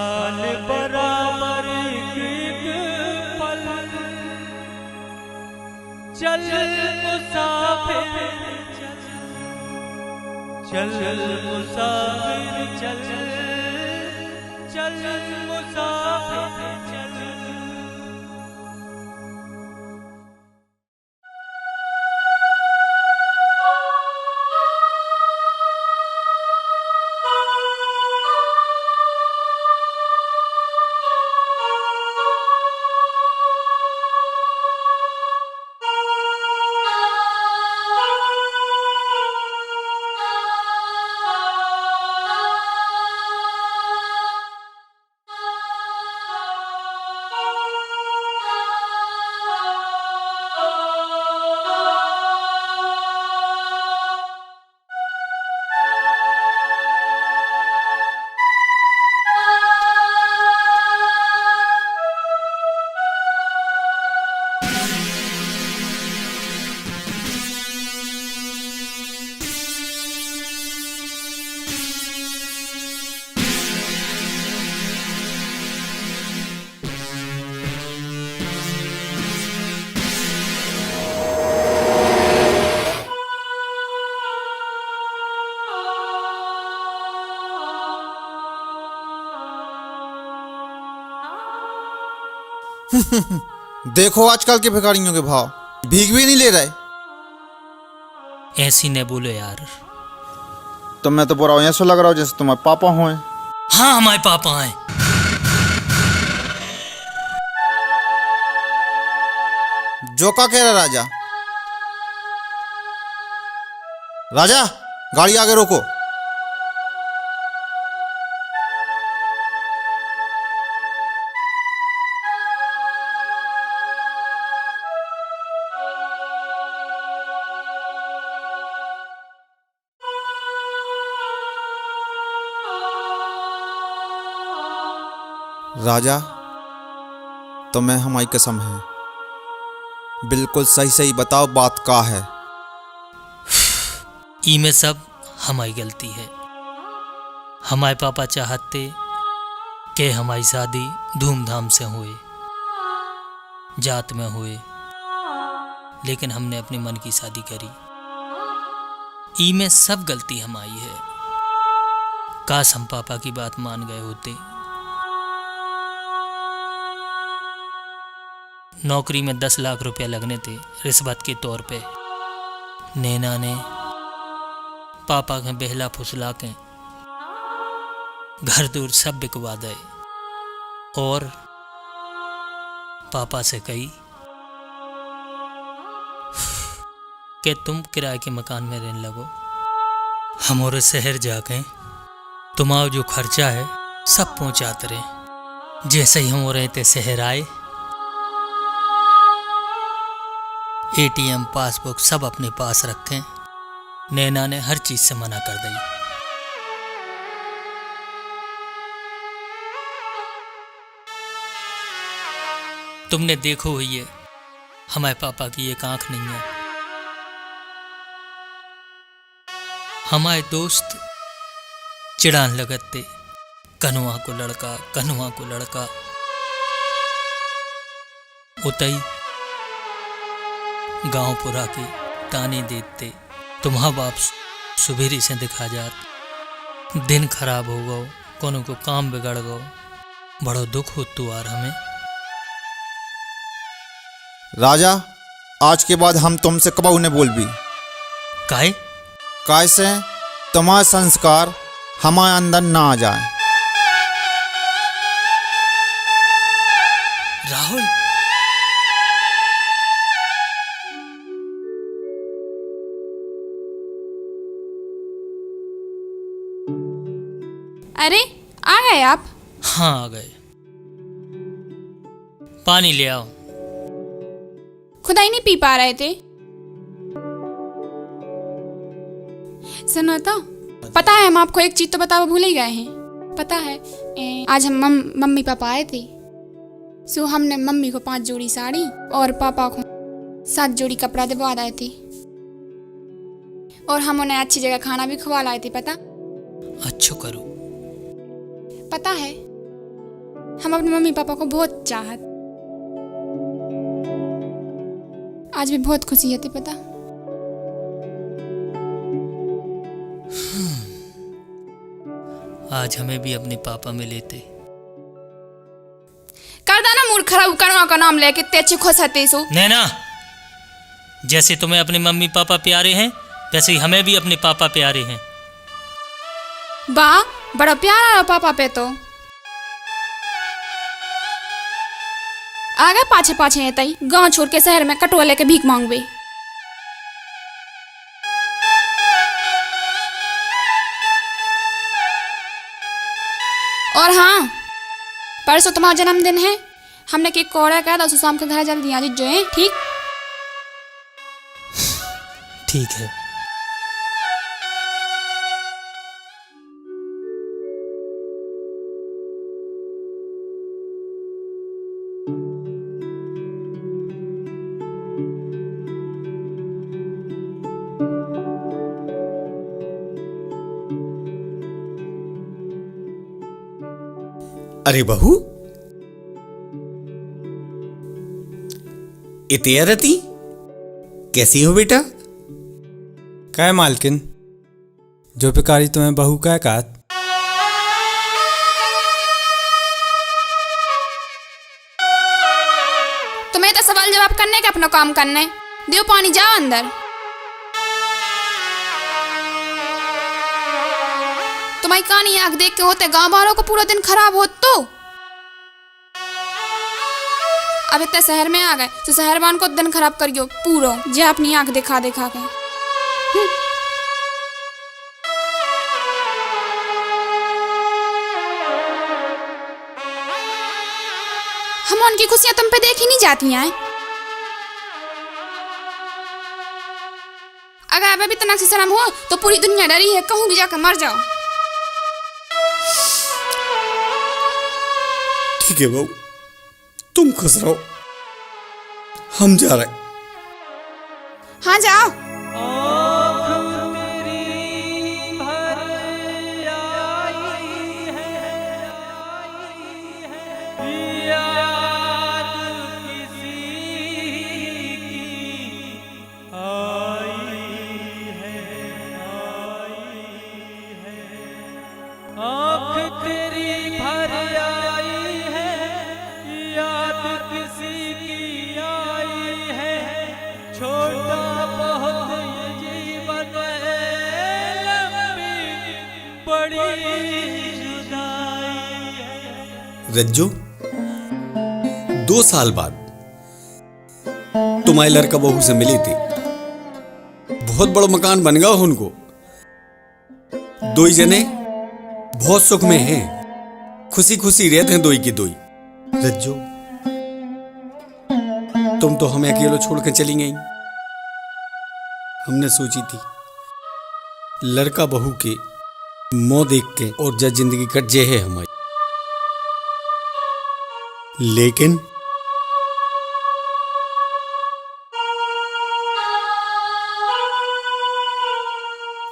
साल बराबर एक पल चल मुसाफिर चल मुसाफिर चल चल मुसाफिर चल। देखो आजकल के भिखारियों के भाव, भीख भी नहीं ले रहे। ऐसी न बोलो यार। तो मैं तो बुरा ऐसा लग रहा हूँ जैसे तुम्हारे पापा हुए। हाँ हमारे पापा हैं। जो का कह रहा राजा? राजा गाड़ी आगे रोको। राजा तुम्हें हमारी कसम है, बिल्कुल सही सही बताओ बात का है। ई में सब हमारी गलती है। हमारे पापा चाहते कि हमारी शादी धूमधाम से हुए, जात में हुए, लेकिन हमने अपने मन की शादी करी। ई में सब गलती हमारी है। काश हम पापा की बात मान गए होते। नौकरी में 10 लाख रुपया लगने थे रिश्वत के तौर पे। नैना ने पापा के बहला फुसला के घर दूर सब बिकवा दे और पापा से कही कि तुम किराए के मकान में रहने लगो, हमारे शहर जाके तुम्हारा जो खर्चा है सब पहुंचाते रहे। जैसे ही हम रहते शहर आए, एटीएम पासबुक सब अपने पास रखें। नैना ने हर चीज से मना कर दी। तुमने देखो हुई है हमारे पापा की एक आंख नहीं है। हमारे दोस्त चिढ़ान लगते, कन्हुआ को लड़का, कन्हुआ को लड़का। उतई गांव पुरा के ताने देते, तुम्हारा बाप सुबेरी से दिखा जात, दिन खराब हो गो, कोनो को काम बिगड़ गो, बड़ो दुख हो तू आर हमें। राजा आज के बाद हम तुमसे कबहू न बोल भी। काहे? कैसे तुम्हारा संस्कार हमारे अंदर ना आ जाए। राहुल अरे आ गए आप? हाँ आ गए। पानी ले आओ। खुदा ही नहीं पी पा रहे थे। सुनो तो, पता है हम आपको एक चीज तो बताओ भूल ही गए हैं। पता है आज हम मम्मी पापा आए थे, सो हमने मम्मी को 5 जोड़ी साड़ी और पापा को 7 जोड़ी कपड़ा दिलवा रहे थे, और हम उन्हें अच्छी जगह खाना भी खवा लाए थे। पता अच्छो करो। पता है हम अपने मम्मी पापा को बहुत चाहत। आज भी बहुत खुशी होती पता। आज हमें भी अपने पापा मिले थे। कर दाना मूड खराब करवा का नाम लेके ते अच्छी खुश हते सो। नैना, जैसे तुम्हें अपने मम्मी पापा प्यारे हैं वैसे ही हमें भी अपने पापा प्यारे हैं। वाह, बड़ा प्यारा पापा पे तो। आ गए पाछे पाछे तई गांव छोड़ के शहर में कटुआ लेके भीख मांगवे। और हाँ, परसों तुम्हारा जन्मदिन है। हमने केक को ऑर्डर करा था, उस शाम के घर जल्दी आ जो है। ठीक ठीक है। अरे बहू, इतियारती कैसी हो बेटा? काय मालकिन, जो पिकारी तुम्हें बहू क्या कहत? तुम्हें तो सवाल जवाब करने का अपना काम करने दियो। पानी जाओ अंदर। तुम्हारी कहानी आंख देख के होते गांव वालों को पूरा दिन खराब हो तो अब इतने शहर में आ गए तो शहर वालों को दिन खराब करियो पूरा जे अपनी आंख दिखा दिखा के। हम उनकी खुशियां तुम पे देखी नहीं जाती हैं। अगर अब भी तनाक से शर्म हो तो पूरी दुनिया डरी है, कहूँ भी जाकर मर जाओ। ठीक है बहू, तुम खुश रहो, हम जा रहे। हाँ जाओ। रज्जू, 2 साल बाद तुम्हारे लड़का बहू से मिली थी। बहुत बड़ा मकान बन गया उनको। 2 जने बहुत सुख में हैं, खुशी खुशी रहते हैं 2 की 2। रज्जू, तुम तो हमें अकेले छोड़ कर चली गई। हमने सोची थी लड़का बहू के मुंह देख के और जब जिंदगी कट जे है हमारी, लेकिन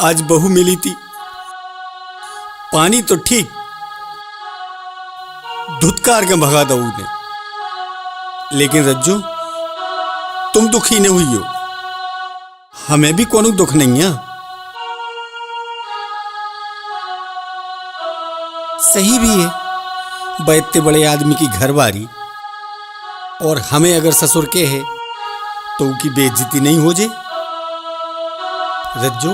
आज बहू मिली थी। पानी तो ठीक धुतकार के भगा दो ने, लेकिन रज्जू तुम दुखी नहीं हुई हो, हमें भी कोनो दुख नहीं है। सही भी है, इतने बड़े आदमी की घरवारी और हमें अगर ससुर के है तो उनकी बेइज्जती नहीं हो जाए। रज्जो,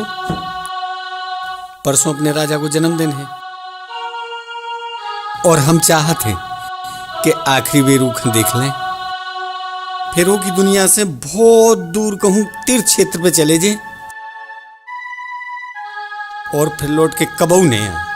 परसों अपने राजा को जन्मदिन है और हम चाहते हैं कि आखिरी बेर रूख देख लें, फिर वो की दुनिया से बहुत दूर कहूं तीर्थ क्षेत्र पे चले जाएं और फिर लौट के कबऊ नहीं आए।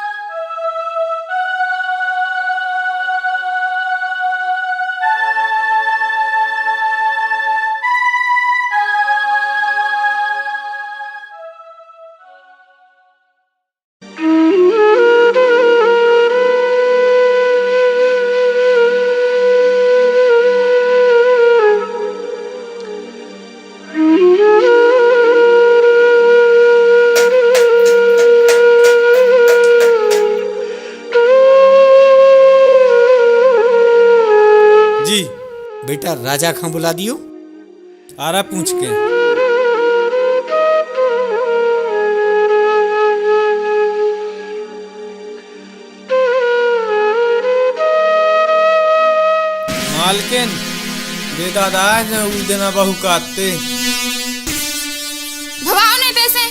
बेटा राजा खां बुला दियो। आ रहा पूछ के। मालकिन दे दादा उस दिन बहू काटते भवाओ ने पैसे।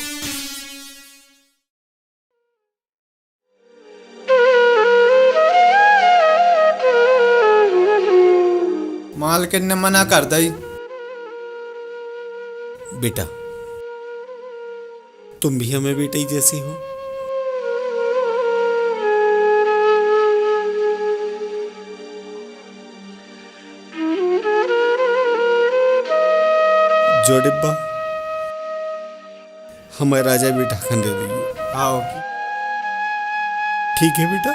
मालकिन ने मना कर दी। बेटा तुम भी हमें बेटे ही जैसी हो। जो डिब्बा हमें राजा बेटा खान दे दिए। आओ ठीक है बेटा।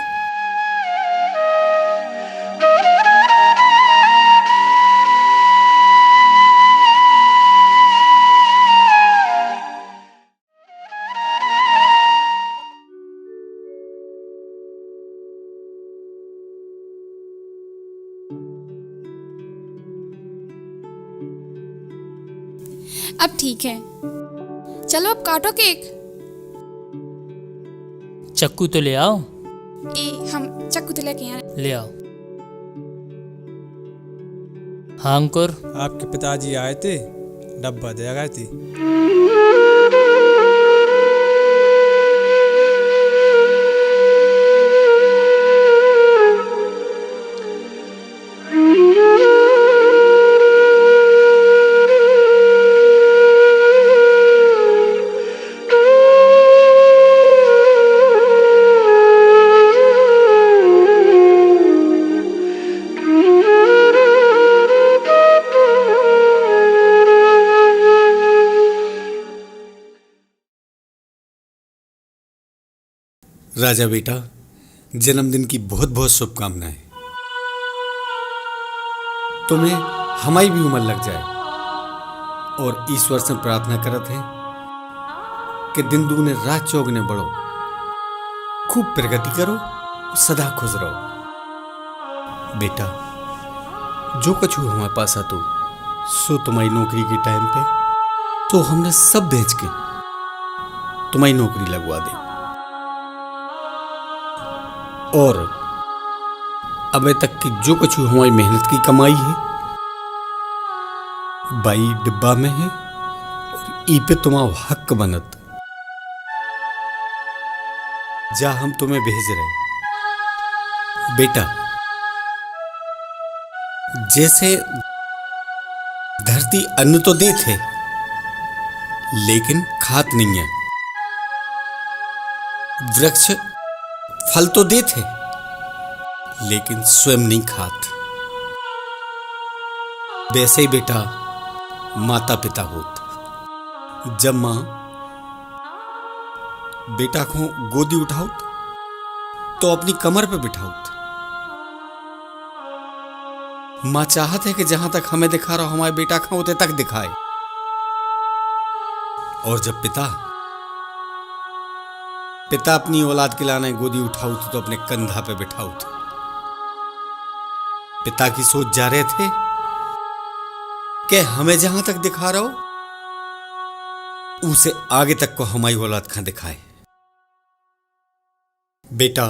अब ठीक है, चलो अब काटो केक। चक्कू तो ले आओ। हम चक्कू तो लेके आए। ले आओ। हाँ अंकुर। आपके पिताजी आए थे, डब्बा दे गए थे। राजा बेटा जन्मदिन की बहुत बहुत शुभकामनाएं। तुम्हें हमारी भी उम्र लग जाए और ईश्वर से प्रार्थना करत हैं कि दिन दुगने रात चौगने बढ़ो, खूब प्रगति करो और सदा खुश रहो। बेटा जो कुछ हुआ हमारे पास आ तो सो तुम्हारी नौकरी के टाइम पे तो हमने सब बेच के तुम्हारी नौकरी लगवा दी और अबे तक की जो कुछ हमारी मेहनत की कमाई है बाई डिब्बा में है और ई पे तुम्हारा हक बनत जा हम तुम्हें भेज रहे। बेटा जैसे धरती अन्न तो दे थे लेकिन खात नहीं है, वृक्ष फल तो दे थे लेकिन स्वयं नहीं खात, वैसे ही बेटा माता पिता होत। जब मां बेटा को गोदी उठाउत तो अपनी कमर पे बिठाउत। मां चाहत है कि जहां तक हमें दिखा रहा हमारे बेटा का होते तक दिखाए, और जब पिता अपनी औलाद के लाने गोदी उठाउत तो अपने कंधा पे बिठाउत। पिता की सोच जा रहे थे कि हमें जहां तक दिखा रहा हो उसे आगे तक को हमारी औलाद खां दिखाए। बेटा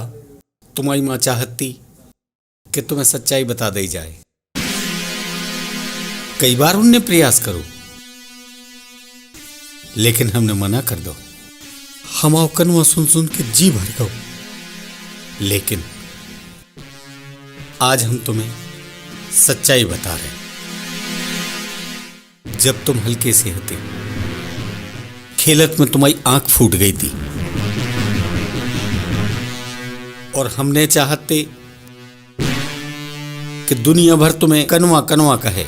तुम्हारी मां चाहती कि तुम्हें सच्चाई बता दी जाए। कई बार उनने प्रयास करो लेकिन हमने मना कर दो। हम आओ कनुआ सुन सुन के जी भर गो, लेकिन आज हम तुम्हें सच्चाई बता रहे। जब तुम हल्के से हते खेलत में तुम्हारी आंख फूट गई थी और हमने चाहते कि दुनिया भर तुम्हें कनुआ कनुआ कहे।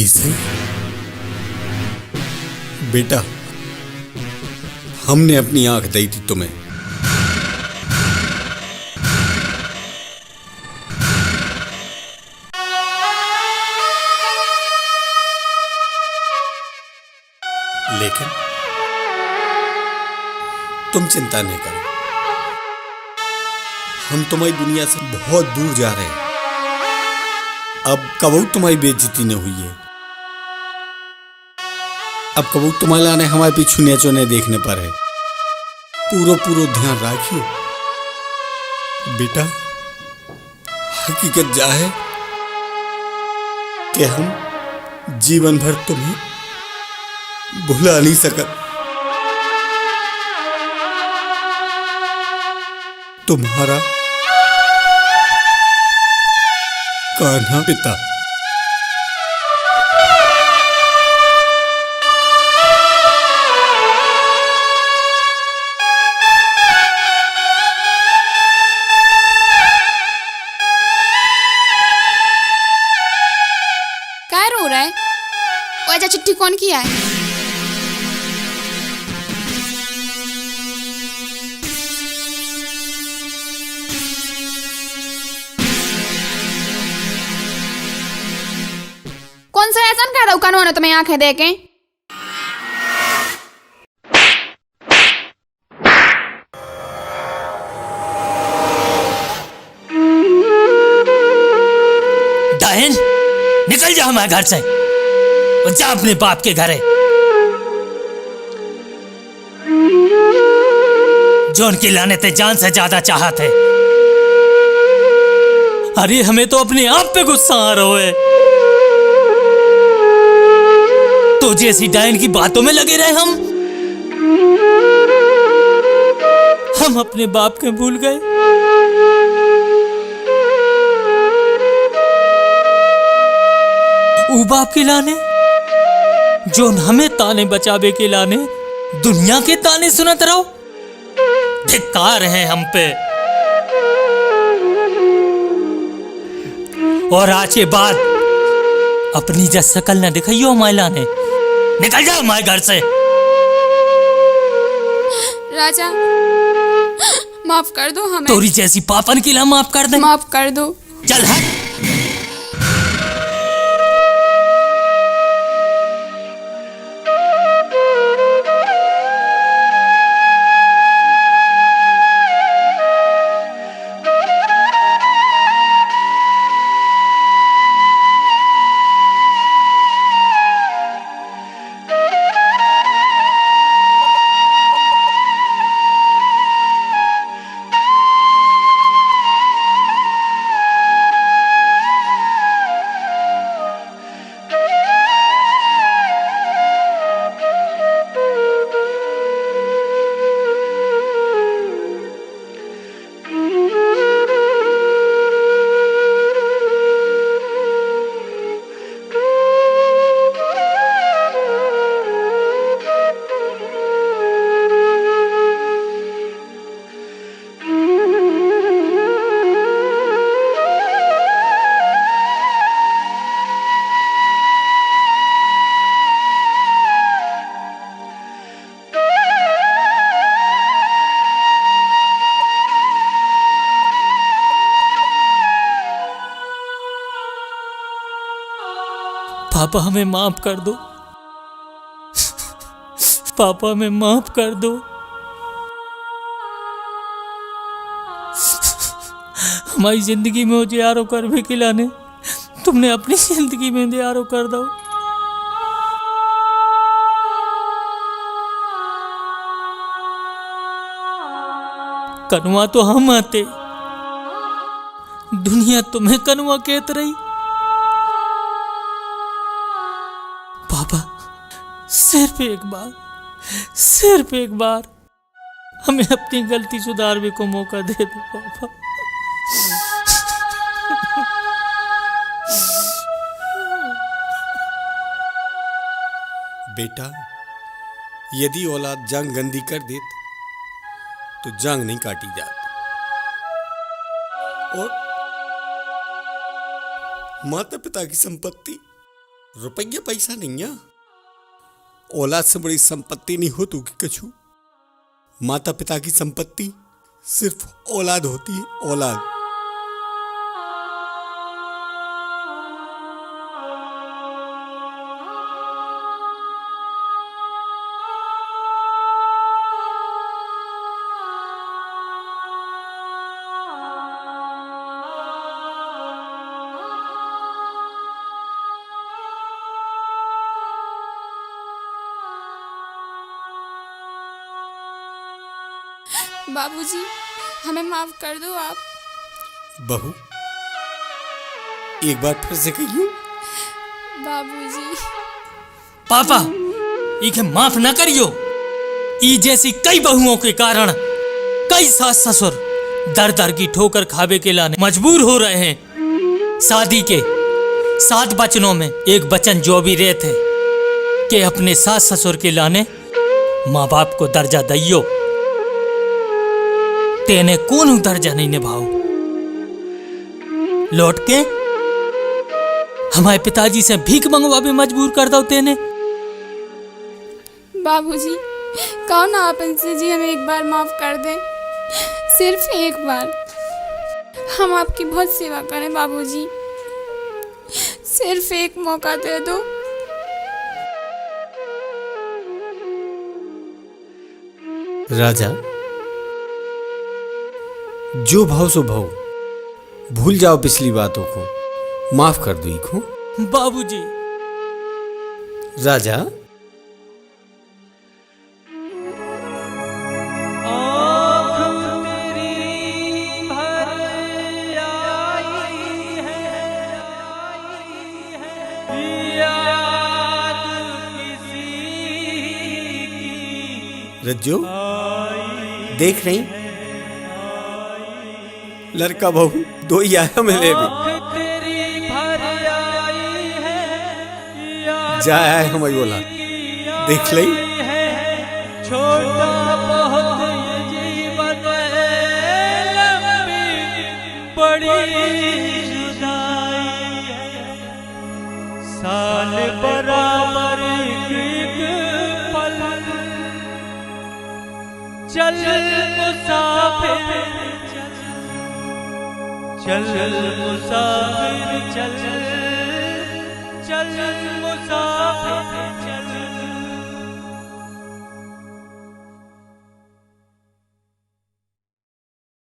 इसे बेटा हमने अपनी आंख दी थी तुम्हें, लेकिन तुम चिंता नहीं करो, हम तुम्हारी दुनिया से बहुत दूर जा रहे हैं। अब कबू तुम्हारी बेइज्जती न हुई है। अब कबू तुम्हारे लाने हमारे पीछू नेचोने देखने पर है। पूरा पूरा ध्यान रखियो बेटा। हकीकत जा है कि हम जीवन भर तुम्हें भुला नहीं सकत। तुम्हारा कान्हा पिता। क्या रो रहा है? वो ऐसा चिट्ठी कौन किया है? कौन सा एहसान कर रहा हूँ कानून तुम्हें आंखें देके? डायन, निकल जा हमारे घर से और जा अपने बाप के घर है, जो उनकी लानतें जान से ज्यादा चाहत है। अरे हमें तो अपने आप पे गुस्सा आ रहा है। तो जैसी डायन की बातों में लगे रहे हम अपने बाप के भूल गए। वो बाप के लाने जो हमें ताने बचावे के लाने दुनिया के ताने सुनत रहो। धिक्कार है हम पे। और आज के बाद अपनी जब शकल न दिखाइयो हमारे लाने। निकल जाओ हमारे घर से। राजा माफ कर दो हमें। तोरी जैसी पापन के लिए माफ कर दे। माफ कर दो। चल हट। पापा हमें माफ कर दो। पापा हमें माफ कर दो। हमारी जिंदगी में उजियारो कर भी खिलाने तुमने अपनी जिंदगी में उजियारो कर दो। कनुआ तो हम आते, दुनिया तुम्हें कनुआ कहत रही। पापा सिर्फ एक बार हमें अपनी गलती सुधारने को मौका दे दो पापा। बेटा, यदि औलाद जांग गंदी कर देत तो जांग नहीं काटी जाती। और माता पिता की संपत्ति रुपया पैसा नहीं है। औलाद से बड़ी संपत्ति नहीं हो तू की कछु। माता पिता की संपत्ति सिर्फ औलाद होती है, औलाद। बाबूजी हमें माफ कर दो आप। बहू, एक बार फिर से कहियो। बाबूजी पापा इके माफ न करियो। ई जैसी कई बहुओं के कारण कई सास ससुर दर दर की ठोकर खावे के लाने मजबूर हो रहे हैं। शादी के 7 वचनों में एक वचन जो भी रहे थे कि अपने सास ससुर के लाने माँ बाप को दर्जा दइयो। तेने कौन दर्जा नहीं निभाओ। लौट के हमारे पिताजी से भीख मंगवा भी मजबूर कर दो तेने। बाबूजी कौन आप इनसे जी हमें एक बार माफ कर दें, सिर्फ एक बार। हम आपकी बहुत सेवा करें बाबूजी, सिर्फ एक मौका दे दो। राजा, जो भाव सो भाव, भूल जाओ पिछली बातों को, माफ कर दो इको। बाबूजी राजा, आँख तेरी भर आई है, याद किसी की रज्जो देख रही, लड़का बहू दो ही आया मिले भी। आँख तेरी भर आई है, याद जा आए हम बोला देख लई। छोटा बहुत ये जीवन है, लंबी बड़ी जुदाई है। साल बराबर एक पल, चल मुसाफिर चल मुसाफिर चल मुसाफिर।